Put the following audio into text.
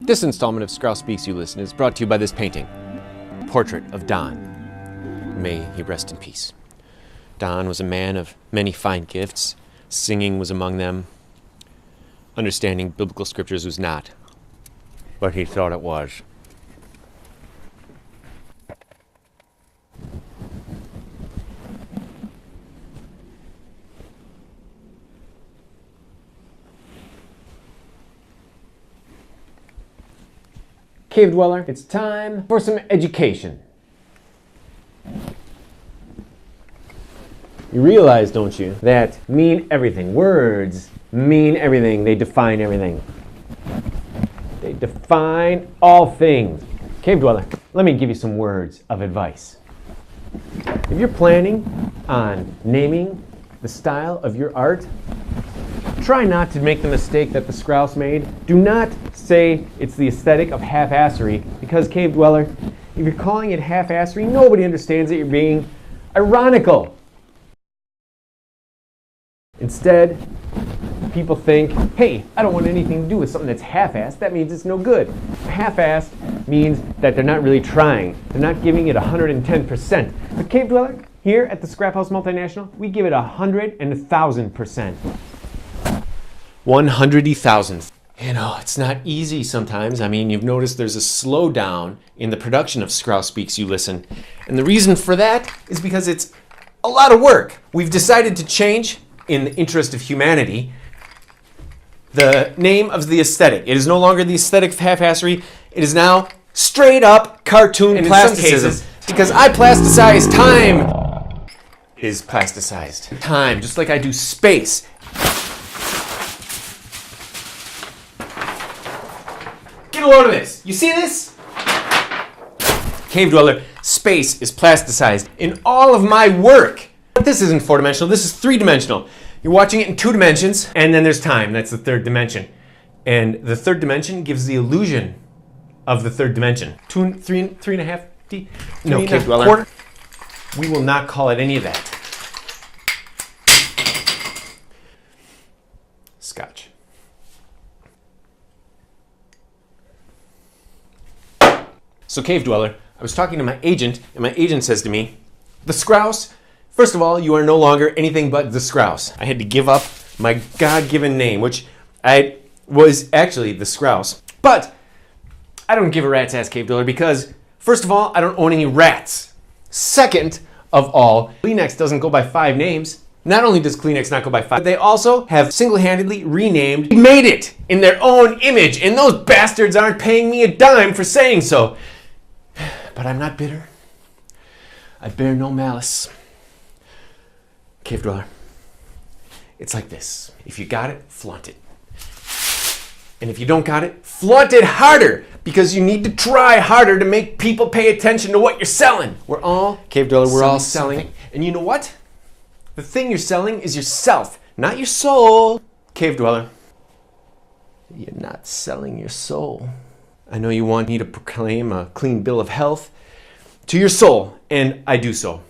This installment of Skrauss Speaks, you listen, is brought to you by this painting, Portrait of Don. May he rest in peace. Don was a man of many fine gifts. Singing was among them. Understanding biblical scriptures was not, but he thought it was. Cave dweller, it's time for some education. You realize, don't you, that mean everything. Words mean everything. They define everything. They define all things. Cave dweller, let me give you some words of advice. If you're planning on naming the style of your art, try not to make the mistake that the Skrauss made. Do not say it's the aesthetic of half-assery, because, cave dweller, if you're calling it half-assery, nobody understands that you're being ironical. Instead, people think, hey, I don't want anything to do with something that's half-assed. That means it's no good. Half-assed means that they're not really trying. They're not giving it 110%. But cave dweller, here at the Scrap House Multinational, we give it 100 and 1,000%. 100,000. You know, it's not easy sometimes. I mean, you've noticed there's a slowdown in the production of Skrauss Speaks, you listen. And the reason for that is because it's a lot of work. We've decided to change, in the interest of humanity, the name of the aesthetic. It is no longer the aesthetic of half-assery. It is now straight up cartoon plasticism. Because I plasticize time is plasticized. Time, just like I do space. Get a load of this. You see this? Cave dweller, space is plasticized in all of my work. But this isn't four-dimensional, this is three-dimensional. You're watching it in 2 dimensions, and then there's time. That's the third dimension. And the third dimension gives the illusion of the third dimension. 3.5 D? No, cave dweller. Quarter. We will not call it any of that. Scotch. So, cave dweller, I was talking to my agent, and my agent says to me, the Skrauss, first of all, you are no longer anything but the Skrauss. I had to give up my God-given name, which I was actually the Skrauss. But I don't give a rat's ass, cave dweller, because first of all, I don't own any rats. Second of all, Kleenex doesn't go by 5 names. Not only does Kleenex not go by 5, but they also have single-handedly made it in their own image, and those bastards aren't paying me a dime for saying so. But I'm not bitter. I bear no malice. Cave dweller, it's like this. If you got it, flaunt it. And if you don't got it, flaunt it harder, because you need to try harder to make people pay attention to what you're selling. We're all, cave dweller, we're all selling. Something. And you know what? The thing you're selling is yourself, not your soul. Cave dweller, you're not selling your soul. I know you want me to proclaim a clean bill of health to your soul, and I do so.